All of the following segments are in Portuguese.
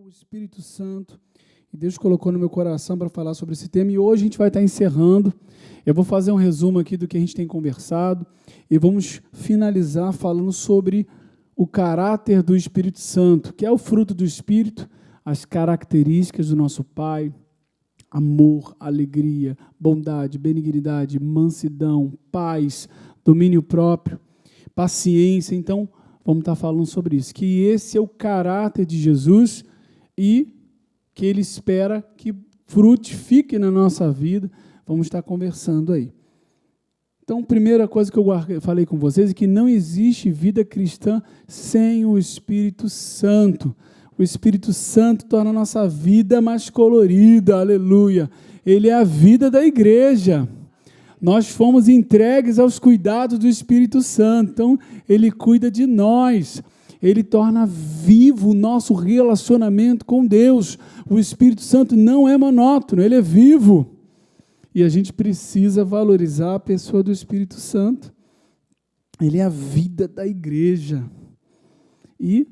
o Espírito Santo, e Deus colocou no meu coração para falar sobre esse tema, e hoje a gente vai estar encerrando. Eu vou fazer um resumo aqui do que a gente tem conversado, e vamos finalizar falando sobre o caráter do Espírito Santo, que é o fruto do Espírito, as características do nosso Pai: amor, alegria, bondade, benignidade, mansidão, paz, domínio próprio, paciência. Então, vamos estar falando sobre isso, que esse é o caráter de Jesus e que Ele espera que frutifique na nossa vida. Vamos estar conversando aí. Então, primeira coisa que eu falei com vocês é que não existe vida cristã sem o Espírito Santo. O Espírito Santo torna a nossa vida mais colorida, aleluia. Ele é a vida da igreja. Nós fomos entregues aos cuidados do Espírito Santo, então Ele cuida de nós, Ele torna vivo o nosso relacionamento com Deus. O Espírito Santo não é monótono, Ele é vivo, e a gente precisa valorizar a pessoa do Espírito Santo. Ele é a vida da igreja, e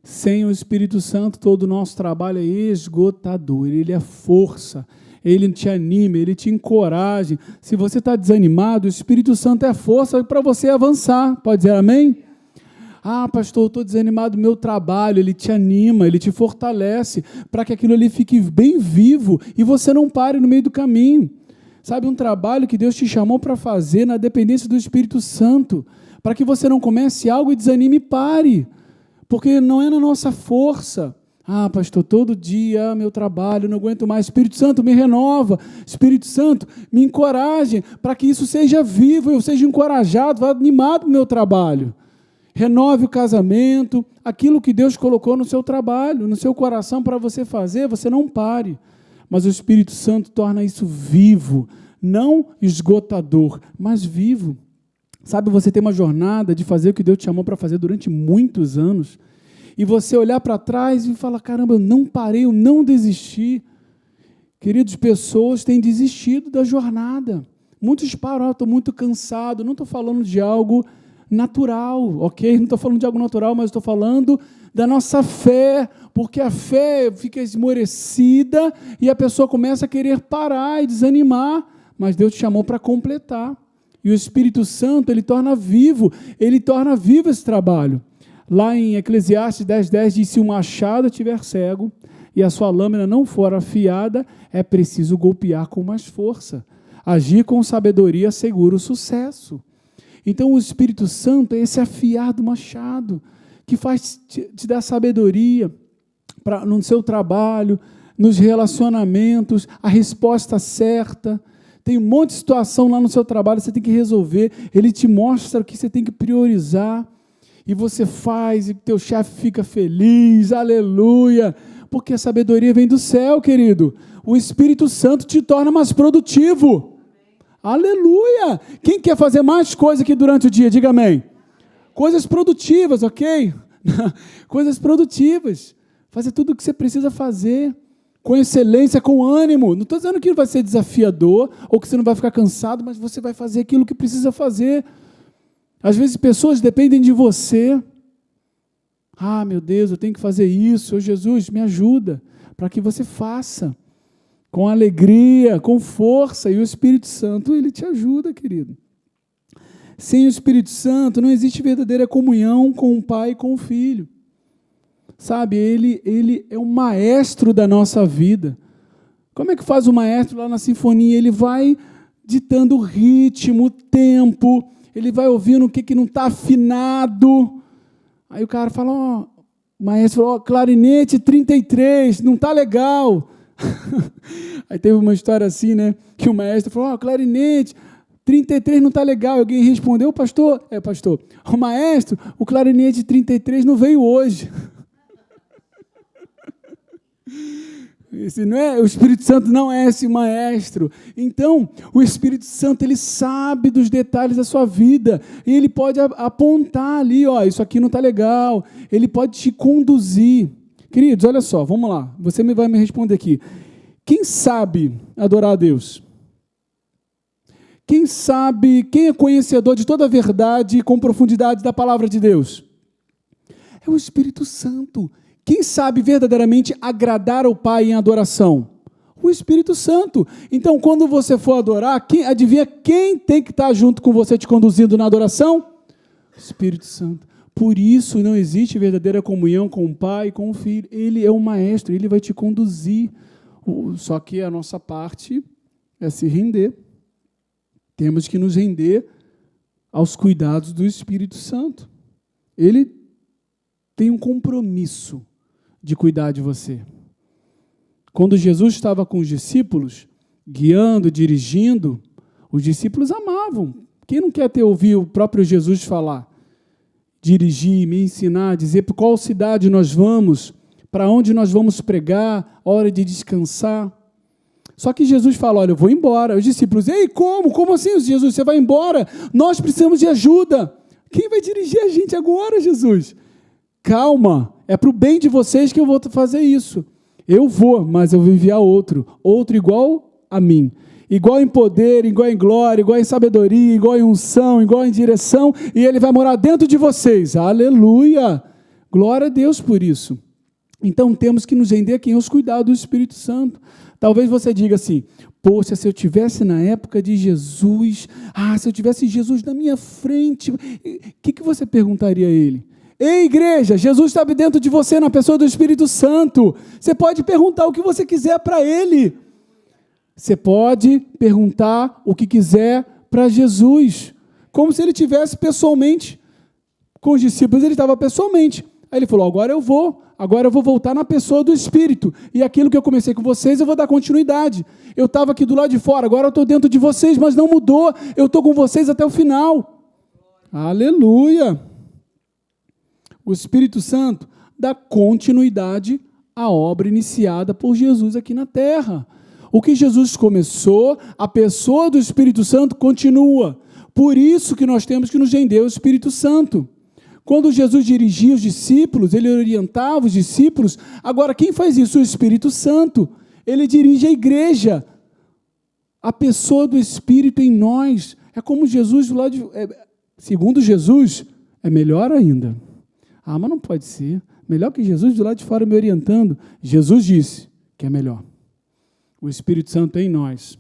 sem o Espírito Santo todo o nosso trabalho é esgotador. Ele é força, Ele te anima, Ele te encoraja. Se você está desanimado, o Espírito Santo é força para você avançar. Pode dizer amém? Ah, pastor, eu estou desanimado do meu trabalho. Ele te anima, Ele te fortalece para que aquilo ali fique bem vivo e você não pare no meio do caminho. Sabe, um trabalho que Deus te chamou para fazer na dependência do Espírito Santo, para que você não comece algo e desanime e pare, porque não é na nossa força. Ah, pastor, todo dia, meu trabalho, não aguento mais. Espírito Santo, me renova. Espírito Santo, me encoraje, para que isso seja vivo, eu seja encorajado, animado no meu trabalho. Renove o casamento, aquilo que Deus colocou no seu trabalho, no seu coração para você fazer, você não pare. Mas o Espírito Santo torna isso vivo, não esgotador, mas vivo. Sabe, você tem uma jornada de fazer o que Deus te chamou para fazer durante muitos anos, e você olhar para trás e falar: caramba, eu não parei, eu não desisti. Queridos, pessoas têm desistido da jornada. Muitos param: estou muito cansado. Não estou falando de algo natural, ok? Não estou falando de algo natural, mas estou falando da nossa fé, porque a fé fica esmorecida e a pessoa começa a querer parar e desanimar, mas Deus te chamou para completar. E o Espírito Santo, Ele torna vivo esse trabalho. Lá em Eclesiastes 10:10 diz: se o machado estiver cego e a sua lâmina não for afiada, é preciso golpear com mais força. Agir com sabedoria assegura o sucesso. Então o Espírito Santo é esse afiado machado, que faz te dar sabedoria no seu trabalho, nos relacionamentos, a resposta certa. Tem um monte de situação lá no seu trabalho, você tem que resolver. Ele te mostra o que você tem que priorizar. E você faz, e teu chefe fica feliz, aleluia, porque a sabedoria vem do céu, querido. O Espírito Santo te torna mais produtivo. Aleluia! Quem quer fazer mais coisa aqui durante o dia? Diga amém. Coisas produtivas, ok? Coisas produtivas. Fazer tudo o que você precisa fazer, com excelência, com ânimo. Não estou dizendo que vai ser desafiador, ou que você não vai ficar cansado, mas você vai fazer aquilo que precisa fazer. Às vezes pessoas dependem de você. Ah, meu Deus, eu tenho que fazer isso. Oh, Jesus, me ajuda, para que você faça, com alegria, com força, e o Espírito Santo, Ele te ajuda, querido. Sem o Espírito Santo, não existe verdadeira comunhão com o Pai e com o Filho. Sabe, ele é o maestro da nossa vida. Como é que faz o maestro lá na sinfonia? Ele vai ditando o ritmo, o tempo, ele vai ouvindo o que não está afinado. Aí o cara fala: o maestro falou, clarinete 33, não está legal. Aí teve uma história assim, né, que o maestro falou: clarinete 33 não está legal. Alguém respondeu: pastor, o maestro, o clarinete 33 não veio hoje. Esse não é, o Espírito Santo não é esse maestro. Então, o Espírito Santo, ele sabe dos detalhes da sua vida, e ele pode apontar ali: ó, isso aqui não está legal. Ele pode te conduzir. Queridos, olha só, vamos lá, você vai me responder aqui. Quem sabe adorar a Deus? Quem sabe, quem é conhecedor de toda a verdade com profundidade da palavra de Deus? É o Espírito Santo. Quem sabe verdadeiramente agradar ao Pai em adoração? O Espírito Santo. Então, quando você for adorar, adivinha quem tem que estar junto com você te conduzindo na adoração? O Espírito Santo. Por isso não existe verdadeira comunhão com o Pai e com o Filho. Ele é o maestro, ele vai te conduzir. Só que a nossa parte é se render. Temos que nos render aos cuidados do Espírito Santo. Ele tem um compromisso de cuidar de você. Quando Jesus estava com os discípulos, guiando, dirigindo, os discípulos amavam. Quem não quer ter ouvido o próprio Jesus falar? Dirigir, me ensinar, dizer para qual cidade nós vamos, para onde nós vamos pregar, hora de descansar. Só que Jesus fala, olha, eu vou embora. Os discípulos, ei, como? Como assim, Jesus? Você vai embora? Nós precisamos de ajuda. Quem vai dirigir a gente agora, Jesus? Calma, é para o bem de vocês que eu vou fazer isso. Eu vou, mas eu vou enviar outro igual a mim. Igual em poder, igual em glória, igual em sabedoria, igual em unção, igual em direção, e ele vai morar dentro de vocês. Aleluia! Glória a Deus por isso. Então temos que nos render aqui aos cuidados do Espírito Santo. Talvez você diga assim, poxa, se eu tivesse na época de Jesus, se eu tivesse Jesus na minha frente, o que você perguntaria a ele? Ei, igreja, Jesus está dentro de você na pessoa do Espírito Santo. Você pode perguntar o que você quiser para ele. Você pode perguntar o que quiser para Jesus, como se ele tivesse pessoalmente com os discípulos, ele estava pessoalmente. Aí ele falou, agora eu vou voltar na pessoa do Espírito, e aquilo que eu comecei com vocês, eu vou dar continuidade. Eu estava aqui do lado de fora, agora eu estou dentro de vocês, mas não mudou, eu estou com vocês até o final. Aleluia! O Espírito Santo dá continuidade à obra iniciada por Jesus aqui na terra. O que Jesus começou, a pessoa do Espírito Santo continua. Por isso que nós temos que nos render ao Espírito Santo. Quando Jesus dirigia os discípulos, ele orientava os discípulos. Agora, quem faz isso? O Espírito Santo. Ele dirige a igreja. A pessoa do Espírito em nós. É como Jesus do lado de... segundo Jesus, é melhor ainda. Mas não pode ser. Melhor que Jesus do lado de fora me orientando. Jesus disse que é melhor. O Espírito Santo é em nós.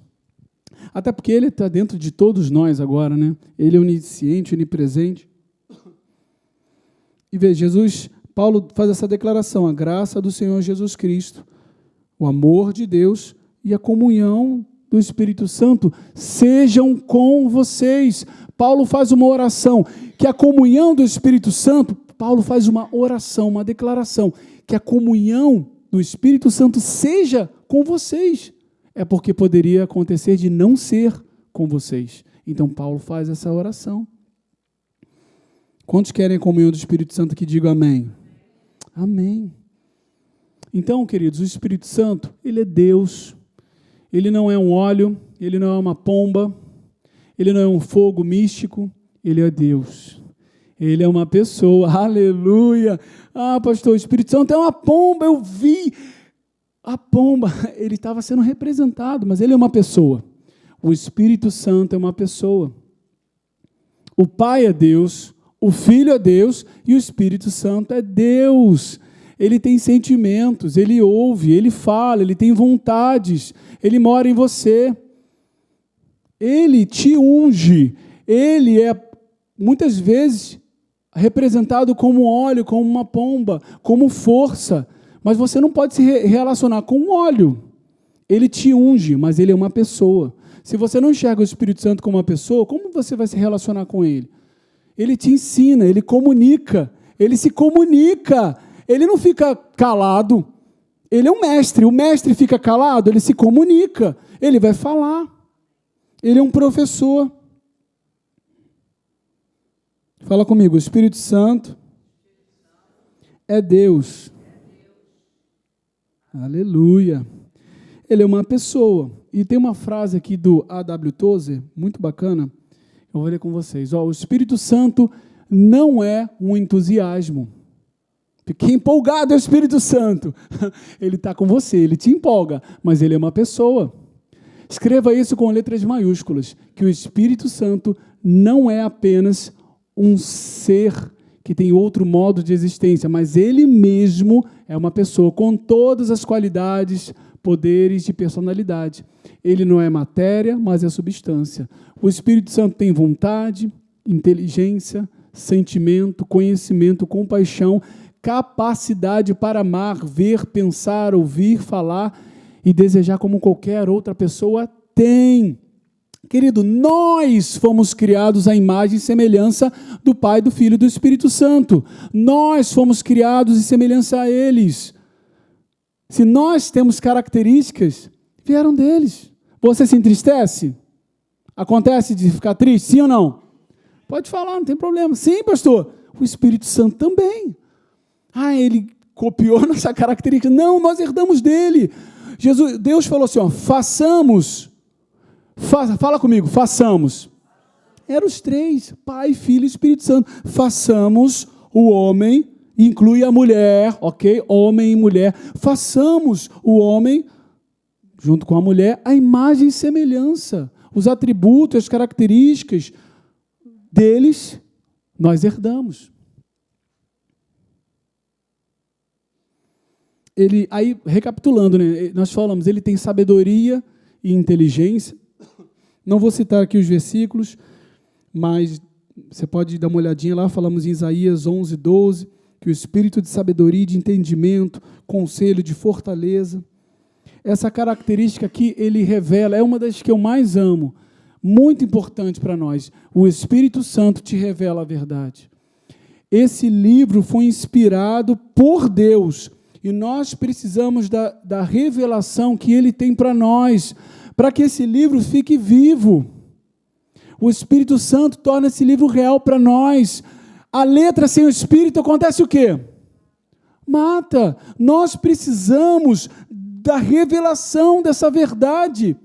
Até porque ele está dentro de todos nós agora, né? Ele é onisciente, onipresente. E veja, Paulo faz essa declaração, a graça do Senhor Jesus Cristo, o amor de Deus e a comunhão do Espírito Santo sejam com vocês. Paulo faz uma oração, que a comunhão do Espírito Santo, Paulo faz uma oração, uma declaração, que a comunhão do Espírito Santo seja com vocês. É porque poderia acontecer de não ser com vocês. Então, Paulo faz essa oração. Quantos querem a comunhão do Espírito Santo que digam amém? Amém. Então, queridos, o Espírito Santo, ele é Deus. Ele não é um óleo, ele não é uma pomba, ele não é um fogo místico, ele é Deus. Ele é uma pessoa, aleluia. Pastor, o Espírito Santo é uma pomba, eu vi. A pomba, ele estava sendo representado, mas ele é uma pessoa. O Espírito Santo é uma pessoa. O Pai é Deus, o Filho é Deus e o Espírito Santo é Deus. Ele tem sentimentos, ele ouve, ele fala, ele tem vontades, ele mora em você. Ele te unge, ele é muitas vezes representado como óleo, como uma pomba, como força. Mas você não pode se relacionar com um óleo. Ele te unge, mas ele é uma pessoa. Se você não enxerga o Espírito Santo como uma pessoa, como você vai se relacionar com ele? Ele te ensina, ele comunica, ele se comunica. Ele não fica calado. Ele é um mestre. O mestre fica calado, ele se comunica. Ele vai falar. Ele é um professor. Fala comigo, o Espírito Santo é Deus. Aleluia. Ele é uma pessoa. E tem uma frase aqui do A.W. Tozer, muito bacana, eu vou ler com vocês. O Espírito Santo não é um entusiasmo. Fique empolgado, é o Espírito Santo. Ele está com você, ele te empolga, mas ele é uma pessoa. Escreva isso com letras maiúsculas, que o Espírito Santo não é apenas um ser que tem outro modo de existência, mas ele mesmo é uma pessoa com todas as qualidades, poderes e personalidade. Ele não é matéria, mas é substância. O Espírito Santo tem vontade, inteligência, sentimento, conhecimento, compaixão, capacidade para amar, ver, pensar, ouvir, falar e desejar como qualquer outra pessoa tem. Querido, nós fomos criados à imagem e semelhança do Pai, do Filho e do Espírito Santo. Nós fomos criados em semelhança a eles. Se nós temos características, vieram deles. Você se entristece? Acontece de ficar triste? Sim ou não? Pode falar, não tem problema. Sim, pastor. O Espírito Santo também. Ele copiou nossa característica. Não, nós herdamos dele. Deus falou assim, façamos. Fala comigo, façamos. Eram os três, Pai, Filho e Espírito Santo. Façamos o homem, inclui a mulher, ok? Homem e mulher. Façamos o homem, junto com a mulher, a imagem e semelhança. Os atributos, as características deles, nós herdamos. Aí, recapitulando, né, nós falamos, ele tem sabedoria e inteligência. Não vou citar aqui os versículos, mas você pode dar uma olhadinha lá, falamos em Isaías 11, 12, que o espírito de sabedoria e de entendimento, conselho de fortaleza, essa característica que ele revela, é uma das que eu mais amo, muito importante para nós. O Espírito Santo te revela a verdade. Esse livro foi inspirado por Deus, e nós precisamos da revelação que ele tem para nós, para que esse livro fique vivo. O Espírito Santo torna esse livro real para nós. A letra sem o Espírito acontece o quê? Mata. Nós precisamos da revelação dessa verdade.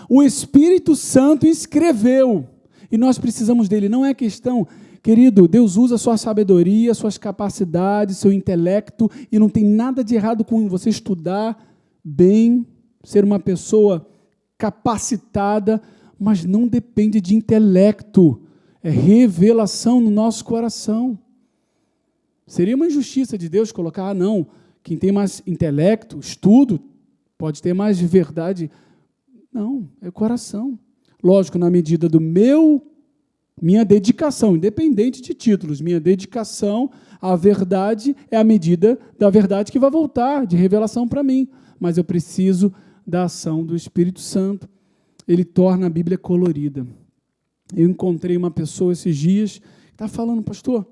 O Espírito Santo escreveu, e nós precisamos dele. Não é questão, querido, Deus usa a sua sabedoria, suas capacidades, seu intelecto, e não tem nada de errado com você estudar bem, ser uma pessoa capacitada, mas não depende de intelecto, é revelação no nosso coração. Seria uma injustiça de Deus colocar, não, quem tem mais intelecto, estudo, pode ter mais verdade. Não, é o coração. Lógico, na medida do minha dedicação, independente de títulos, minha dedicação à verdade é a medida da verdade que vai voltar, de revelação para mim. Mas eu preciso da ação do Espírito Santo. Ele torna a Bíblia colorida. Eu encontrei uma pessoa esses dias que está falando, pastor,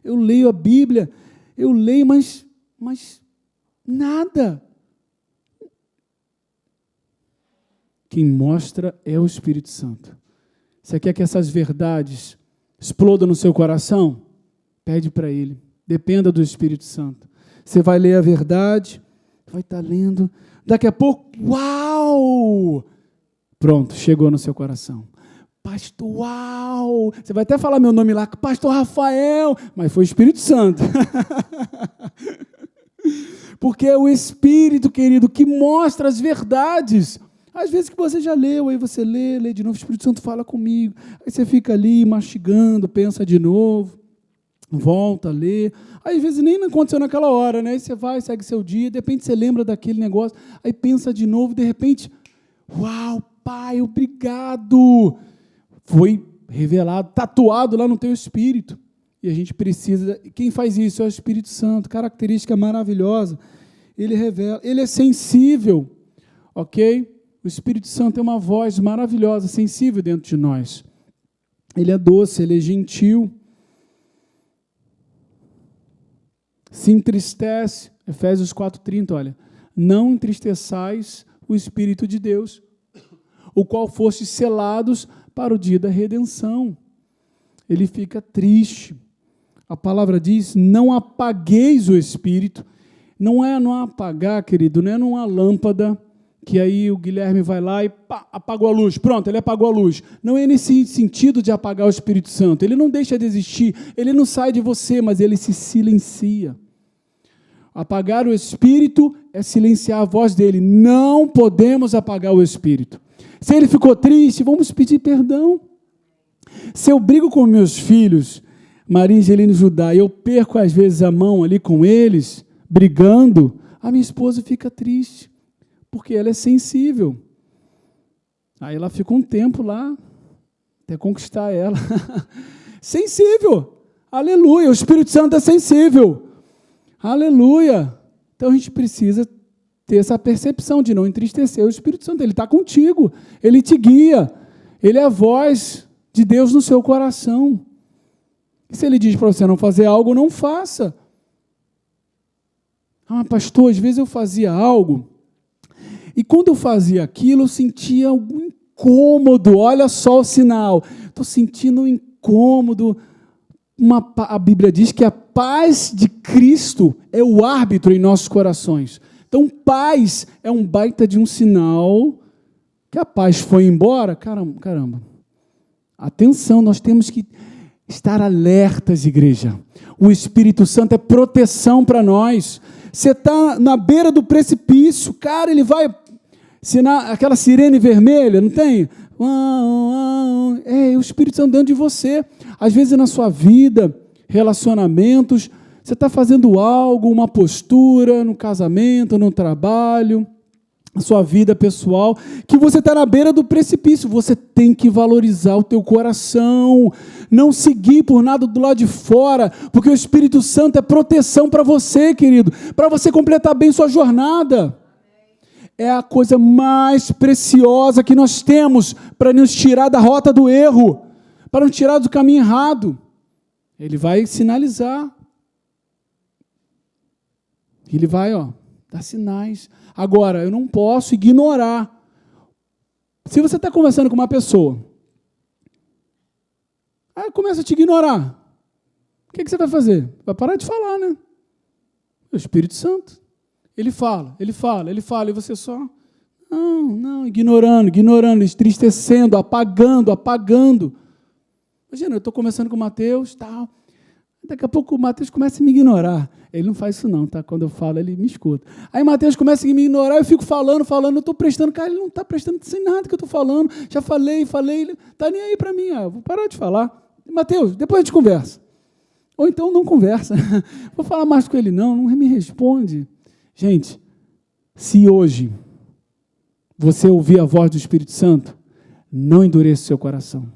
eu leio a Bíblia, mas nada. Quem mostra é o Espírito Santo. Você quer que essas verdades explodam no seu coração? Pede para Ele. Dependa do Espírito Santo. Você vai ler a verdade, vai estar lendo. Daqui a pouco, uau! Pronto, chegou no seu coração. Pastor, uau! Você vai até falar meu nome lá, Pastor Rafael, mas foi o Espírito Santo. Porque é o Espírito, querido, que mostra as verdades. Às vezes que você já leu, aí você lê de novo, o Espírito Santo fala comigo. Aí você fica ali mastigando, pensa de novo, volta a ler. Aí, às vezes nem aconteceu naquela hora, né? Aí você vai, segue seu dia, de repente você lembra daquele negócio, aí pensa de novo, de repente, uau, Pai, obrigado! Foi revelado, tatuado lá no teu espírito. E a gente precisa, quem faz isso é o Espírito Santo, característica maravilhosa. Ele revela, ele é sensível, ok? O Espírito Santo é uma voz maravilhosa, sensível dentro de nós. Ele é doce, ele é gentil. Se entristece, Efésios 4:30, olha, não entristeçais o Espírito de Deus, o qual fostes selados para o dia da redenção. Ele fica triste. A palavra diz, não apagueis o Espírito. Não é não apagar, querido, não é numa lâmpada, que aí o Guilherme vai lá e pá, apagou a luz. Pronto, ele apagou a luz. Não é nesse sentido de apagar o Espírito Santo. Ele não deixa de existir, ele não sai de você, mas ele se silencia. Apagar o Espírito é silenciar a voz dele. Não podemos apagar o Espírito. Se ele ficou triste, vamos pedir perdão. Se eu brigo com meus filhos, Maria Angelina e Judá, e eu perco às vezes a mão ali com eles, brigando, a minha esposa fica triste, porque ela é sensível. Aí ela fica um tempo lá, até conquistar ela. Sensível, aleluia, o Espírito Santo é sensível, aleluia. Então a gente precisa ter essa percepção de não entristecer o Espírito Santo. Ele está contigo, ele te guia, ele é a voz de Deus no seu coração. E se ele diz para você não fazer algo, não faça. Ah, pastor, às vezes eu fazia algo, e quando eu fazia aquilo, eu sentia algum incômodo. Olha só o sinal, estou sentindo um incômodo. A Bíblia diz que a paz de Cristo é o árbitro em nossos corações. Então, paz é um baita de um sinal que a paz foi embora. Caramba. Atenção, nós temos que estar alertas, igreja. O Espírito Santo é proteção para nós. Você está na beira do precipício, cara, ele vai aquela sirene vermelha, não tem? É o Espírito Santo dentro de você. Às vezes na sua vida, relacionamentos, você está fazendo algo, uma postura no casamento, no trabalho, na sua vida pessoal, que você está na beira do precipício. Você tem que valorizar o teu coração, não seguir por nada do lado de fora, porque o Espírito Santo é proteção para você, querido, para você completar bem sua jornada. É a coisa mais preciosa que nós temos para nos tirar da rota do erro, para nos tirar do caminho errado. Ele vai sinalizar. Ele vai, dar sinais. Agora, eu não posso ignorar. Se você está conversando com uma pessoa, aí começa a te ignorar, o que você vai fazer? Vai parar de falar, né? O Espírito Santo. Ele fala, e você só, ignorando, entristecendo, apagando. Imagina, eu estou conversando com o Mateus, tal, daqui a pouco o Mateus começa a me ignorar. Ele não faz isso não, tá? Quando eu falo, ele me escuta. Aí o Mateus começa a me ignorar, eu fico falando, eu estou prestando, cara, ele não está prestando sem nada que eu estou falando, já falei, ele está nem aí para mim, eu vou parar de falar. Mateus, depois a gente conversa. Ou então não conversa, vou falar mais com ele não me responde. Gente, se hoje você ouvir a voz do Espírito Santo, não endureça o seu coração.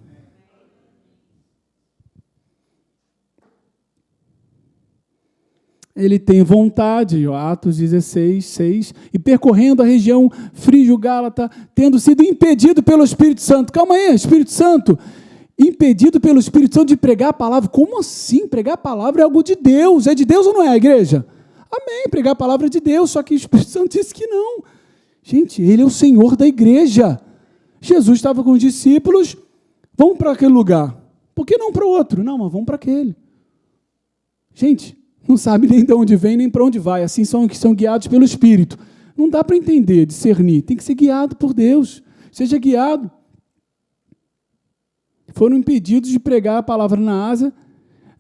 Ele tem vontade, Atos 16, 6, e percorrendo a região frígio-gálata, tendo sido impedido pelo Espírito Santo. Calma aí, Espírito Santo, impedido pelo Espírito Santo de pregar a palavra. Como assim? Pregar a palavra é algo de Deus. É de Deus ou não é, igreja? Amém, pregar a palavra de Deus, só que o Espírito Santo disse que não. Gente, ele é o Senhor da igreja. Jesus estava com os discípulos, vamos para aquele lugar. Por que não para o outro? Não, mas vamos para aquele. Gente, não sabe nem de onde vem, nem para onde vai. Assim são que são guiados pelo Espírito. Não dá para entender, discernir. Tem que ser guiado por Deus. Seja guiado. Foram impedidos de pregar a palavra na Ásia,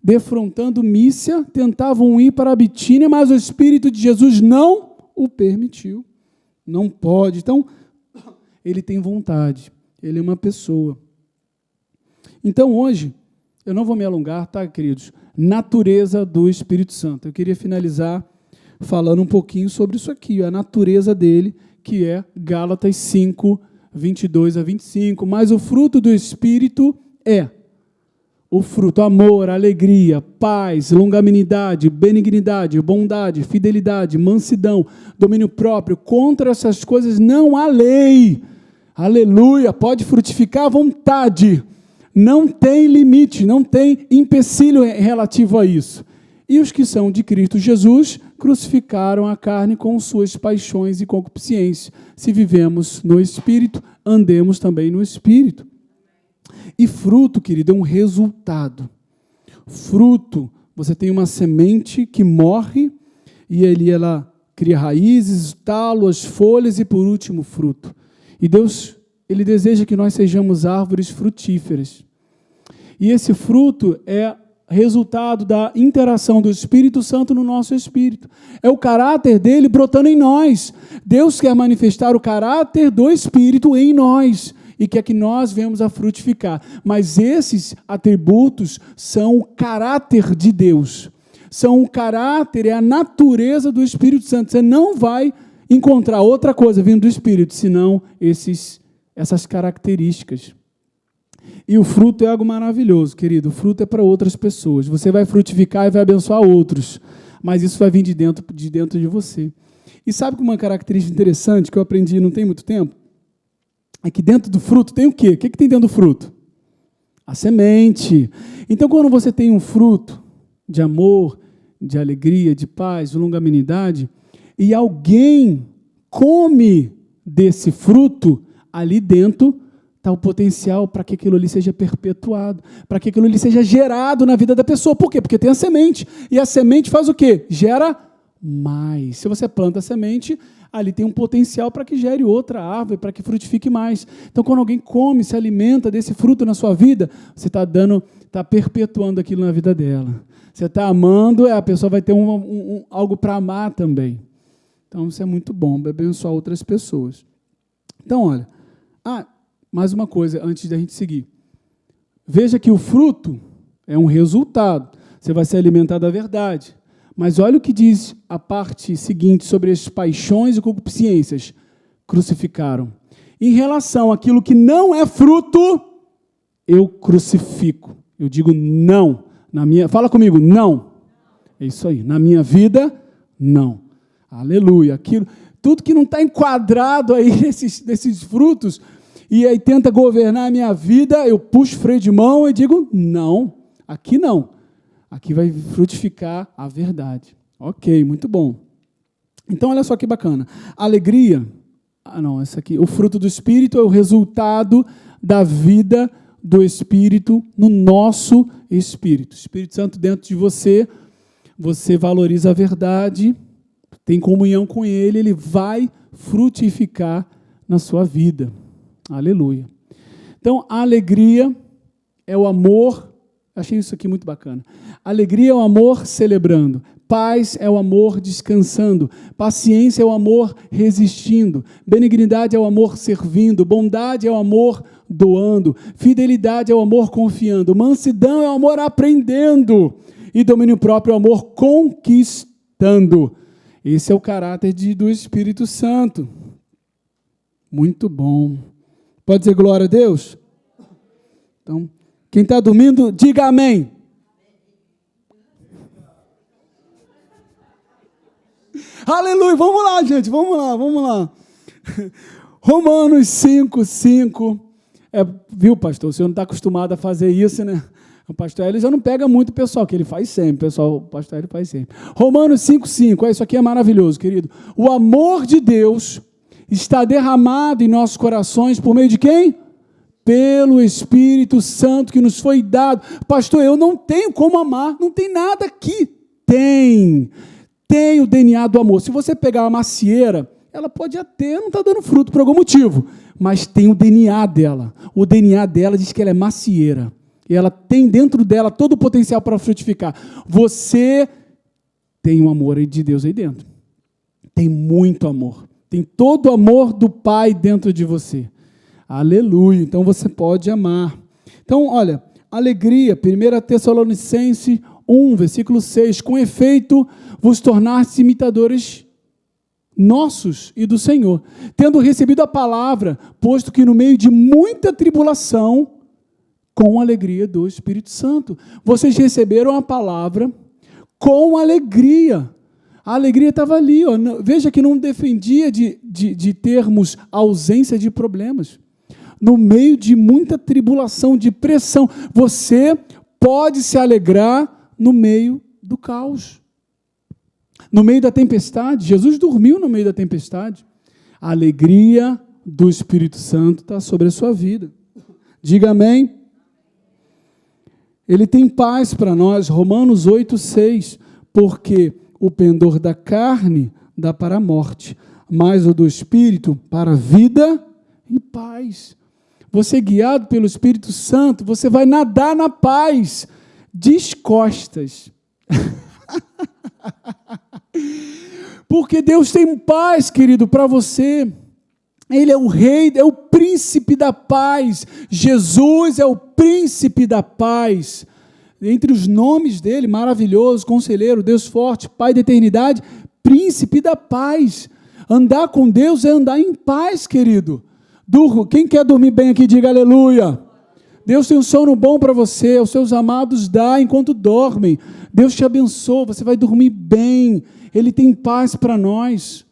defrontando Mísia, tentavam ir para a Bitínia, mas o Espírito de Jesus não o permitiu. Não pode. Então, ele tem vontade. Ele é uma pessoa. Então, hoje, eu não vou me alongar, tá, queridos? Natureza do Espírito Santo. Eu queria finalizar falando um pouquinho sobre isso aqui, a natureza dele, que é Gálatas 5, 22 a 25. Mas o fruto do Espírito é o fruto, amor, alegria, paz, longanimidade, benignidade, bondade, fidelidade, mansidão, domínio próprio. Contra essas coisas não há lei. Aleluia, pode frutificar à vontade. Não tem limite, não tem empecilho relativo a isso. E os que são de Cristo Jesus crucificaram a carne com suas paixões e concupiscências. Se vivemos no Espírito, andemos também no Espírito. E fruto, querido, é um resultado. Fruto, você tem uma semente que morre, e ali ela cria raízes, talo, as folhas e, por último, fruto. E Deus, Ele deseja que nós sejamos árvores frutíferas. E esse fruto é resultado da interação do Espírito Santo no nosso espírito. É o caráter dele brotando em nós. Deus quer manifestar o caráter do Espírito em nós. e quer que nós venhamos a frutificar. Mas esses atributos são o caráter de Deus. São o caráter, é a natureza do Espírito Santo. Você não vai encontrar outra coisa vindo do Espírito, senão essas características. E o fruto é algo maravilhoso, querido. O fruto é para outras pessoas. Você vai frutificar e vai abençoar outros. Mas isso vai vir de dentro de você. E sabe que uma característica interessante que eu aprendi não tem muito tempo? É que dentro do fruto tem o quê? O que tem dentro do fruto? A semente. Então, quando você tem um fruto de amor, de alegria, de paz, de longanimidade, e alguém come desse fruto, ali dentro está o potencial para que aquilo ali seja perpetuado, para que aquilo ali seja gerado na vida da pessoa. Por quê? Porque tem a semente. E a semente faz o quê? Gera mais. Se você planta a semente, ali tem um potencial para que gere outra árvore, para que frutifique mais. Então, quando alguém come, se alimenta desse fruto na sua vida, você está perpetuando aquilo na vida dela. Você está amando, a pessoa vai ter algo para amar também. Então, isso é muito bom, vai abençoar outras pessoas. Então, olha, mais uma coisa, antes da gente seguir. Veja que o fruto é um resultado. Você vai se alimentar da verdade. Mas olha o que diz a parte seguinte sobre as paixões e concupiscências. Crucificaram. Em relação àquilo que não é fruto, eu crucifico. Eu digo não. Fala comigo, não. É isso aí. Na minha vida, não. Aleluia. Tudo que não está enquadrado aí nesses frutos, e aí tenta governar a minha vida, eu puxo o freio de mão e digo, não, aqui não. Aqui vai frutificar a verdade. Ok, muito bom. Então, olha só que bacana. Alegria, essa aqui, o fruto do Espírito é o resultado da vida do Espírito no nosso espírito. O Espírito Santo dentro de você, você valoriza a verdade, tem comunhão com Ele, Ele vai frutificar na sua vida. Aleluia. Então, a alegria é o amor, achei isso aqui muito bacana. Alegria é o amor celebrando, paz é o amor descansando, paciência é o amor resistindo, benignidade é o amor servindo, bondade é o amor doando, fidelidade é o amor confiando, mansidão é o amor aprendendo e domínio próprio é o amor conquistando. Esse é o caráter do Espírito Santo. Muito bom. Pode dizer glória a Deus? Então, quem está dormindo, diga amém. Aleluia, vamos lá, gente, vamos lá. Romanos 5:5. Viu, pastor, o senhor não está acostumado a fazer isso, né? O pastor Hélio já não pega muito o pessoal, que ele faz sempre, o pastor Hélio faz sempre. Romanos 5:5, isso aqui é maravilhoso, querido. O amor de Deus está derramado em nossos corações por meio de quem? Pelo Espírito Santo que nos foi dado. Pastor, eu não tenho como amar, não tem nada aqui. Tem o DNA do amor. Se você pegar uma macieira, ela pode até não estar dando fruto por algum motivo, mas tem o DNA dela. O DNA dela diz que ela é macieira. E ela tem dentro dela todo o potencial para frutificar. Você tem o amor de Deus aí dentro. Tem muito amor. Tem todo o amor do Pai dentro de você. Aleluia. Então você pode amar. Então, olha, alegria, 1 Tessalonicenses 1, versículo 6. Com efeito, vos tornaste imitadores nossos e do Senhor, tendo recebido a palavra, posto que no meio de muita tribulação, com alegria do Espírito Santo. Vocês receberam a palavra com alegria. A alegria estava ali. Ó. Veja que não defendia de termos ausência de problemas. No meio de muita tribulação, de pressão, você pode se alegrar no meio do caos. No meio da tempestade. Jesus dormiu no meio da tempestade. A alegria do Espírito Santo está sobre a sua vida. Diga amém. Ele tem paz para nós, Romanos 8:6, porque o pendor da carne dá para a morte, mas o do Espírito para a vida e paz. Você guiado pelo Espírito Santo, você vai nadar na paz, descostas. Porque Deus tem paz, querido, para você. Ele é o rei, é o príncipe da paz. Jesus é o príncipe da paz. Entre os nomes dele, maravilhoso, conselheiro, Deus forte, Pai da eternidade, príncipe da paz. Andar com Deus é andar em paz, querido. Quem quer dormir bem aqui, diga aleluia. Deus tem um sono bom para você, os seus amados dá enquanto dormem. Deus te abençoa, você vai dormir bem. Ele tem paz para nós.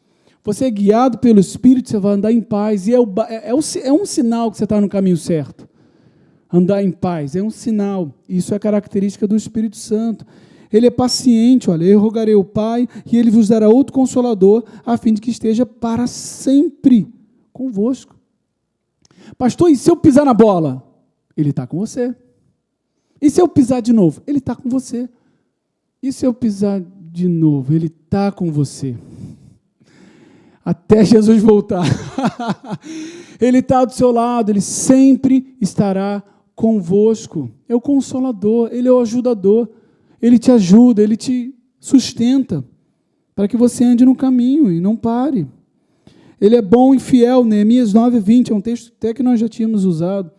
Você é guiado pelo Espírito, você vai andar em paz. E é um sinal que você está no caminho certo. Andar em paz é um sinal. Isso é característica do Espírito Santo. Ele é paciente, olha, eu rogarei ao Pai e Ele vos dará outro Consolador, a fim de que esteja para sempre convosco. Pastor, e se eu pisar na bola? Ele está com você. E se eu pisar de novo? Ele está com você. E se eu pisar de novo? Ele está com você. Até Jesus voltar. Ele está do seu lado, Ele sempre estará convosco. É o Consolador, Ele é o ajudador. Ele te ajuda, Ele te sustenta, para que você ande no caminho e não pare. Ele é bom e fiel, Neemias 9:20, é um texto até que nós já tínhamos usado.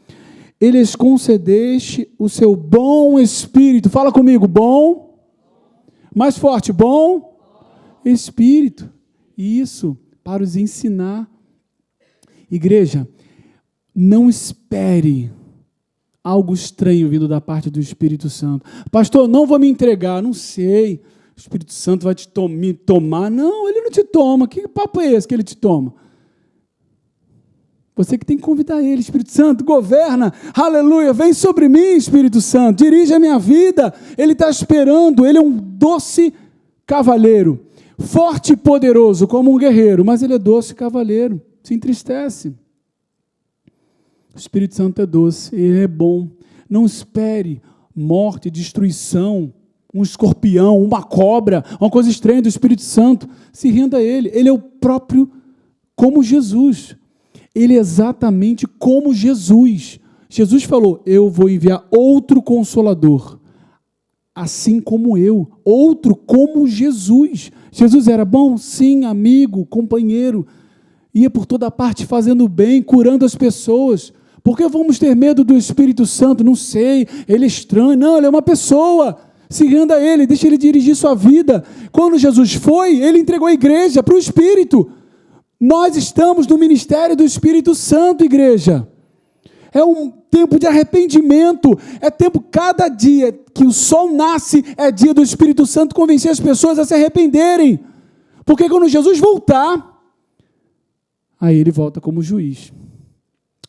Ele lhes concedeste o seu bom Espírito. Fala comigo, bom, mais forte, bom Espírito. Isso, para os ensinar. Igreja, não espere algo estranho vindo da parte do Espírito Santo. Pastor, não vou me entregar, não sei. O Espírito Santo vai me tomar. Não, Ele não te toma. Que papo é esse que Ele te toma? Você que tem que convidar Ele. Espírito Santo, governa. Aleluia. Vem sobre mim, Espírito Santo. Dirige a minha vida. Ele está esperando. Ele é um doce cavaleiro. Forte e poderoso como um guerreiro. Mas Ele é doce cavaleiro. Se entristece. O Espírito Santo é doce, Ele é bom. Não espere morte, destruição, um escorpião, uma cobra, uma coisa estranha do Espírito Santo. Se renda a Ele. Ele é o próprio como Jesus. Ele é exatamente como Jesus. Jesus falou, eu vou enviar outro Consolador, assim como eu. Outro como Jesus. Jesus era bom? Sim, amigo, companheiro. Ia por toda parte fazendo bem, curando as pessoas. Por que vamos ter medo do Espírito Santo? Não sei, ele é estranho. Não, ele é uma pessoa. Se renda a Ele, deixa Ele dirigir sua vida. Quando Jesus foi, Ele entregou a igreja para o Espírito. Nós estamos no ministério do Espírito Santo, igreja. É um tempo de arrependimento. É tempo, cada dia que o sol nasce, é dia do Espírito Santo convencer as pessoas a se arrependerem. Porque quando Jesus voltar, aí Ele volta como juiz.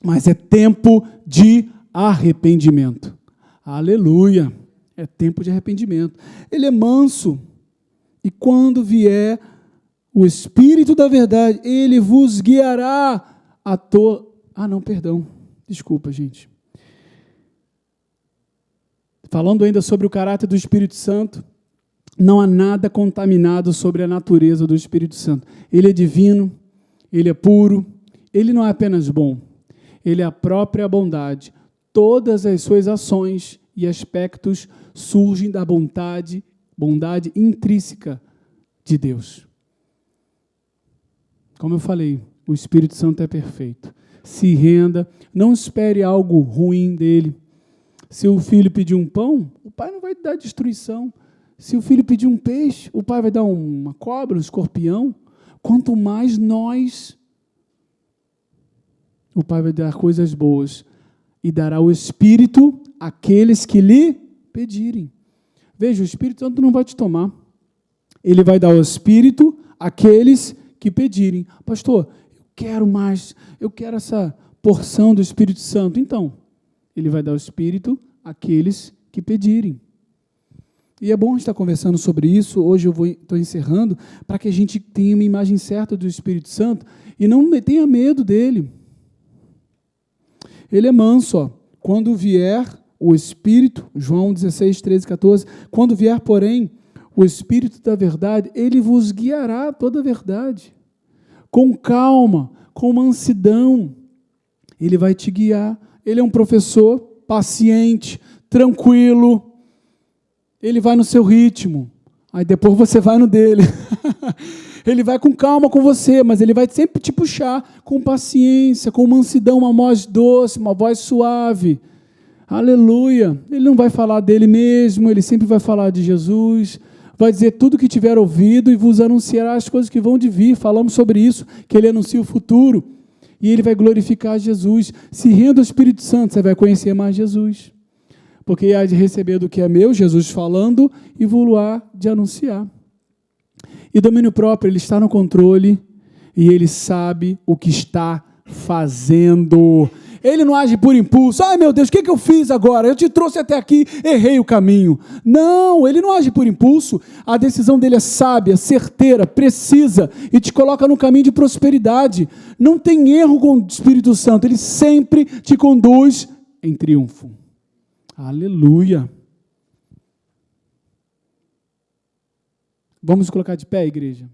Mas é tempo de arrependimento. Aleluia. É tempo de arrependimento. Ele é manso. E quando vier o Espírito da verdade, Ele vos guiará a Desculpa, gente. Falando ainda sobre o caráter do Espírito Santo, não há nada contaminado sobre a natureza do Espírito Santo. Ele é divino, Ele é puro, Ele não é apenas bom. Ele é a própria bondade. Todas as suas ações e aspectos surgem da bondade intrínseca de Deus. Como eu falei, o Espírito Santo é perfeito. Se renda, não espere algo ruim dele. Se o filho pedir um pão, o pai não vai dar destruição. Se o filho pedir um peixe, o pai vai dar uma cobra, um escorpião. Quanto mais nós, o Pai vai dar coisas boas e dará o Espírito àqueles que lhe pedirem. Veja, o Espírito Santo não vai te tomar. Ele vai dar o Espírito àqueles que pedirem. Pastor, eu quero mais, eu quero essa porção do Espírito Santo. Então, Ele vai dar o Espírito àqueles que pedirem. E é bom a gente estar conversando sobre isso. Hoje eu estou encerrando para que a gente tenha uma imagem certa do Espírito Santo e não tenha medo dele. Ele é manso, ó. Quando vier o Espírito, João 16, 13, 14, quando vier, porém, o Espírito da verdade, Ele vos guiará a toda a verdade. Com calma, com mansidão, Ele vai te guiar. Ele é um professor paciente, tranquilo, Ele vai no seu ritmo, aí depois você vai no dele. Ele vai com calma com você, mas ele vai sempre te puxar com paciência, com mansidão, uma voz doce, uma voz suave. Aleluia. Ele não vai falar dele mesmo, ele sempre vai falar de Jesus. Vai dizer tudo que tiver ouvido e vos anunciará as coisas que vão de vir. Falamos sobre isso, que ele anuncia o futuro. E ele vai glorificar Jesus. Se renda ao Espírito Santo, você vai conhecer mais Jesus. Porque há de receber do que é meu, Jesus falando, e vou-lo-á de anunciar. E domínio próprio, ele está no controle e ele sabe o que está fazendo. Ele não age por impulso. Ai, meu Deus, o que eu fiz agora? Eu te trouxe até aqui, errei o caminho. Não, ele não age por impulso. A decisão dele é sábia, certeira, precisa e te coloca no caminho de prosperidade. Não tem erro com o Espírito Santo. Ele sempre te conduz em triunfo. Aleluia. Vamos colocar de pé, igreja?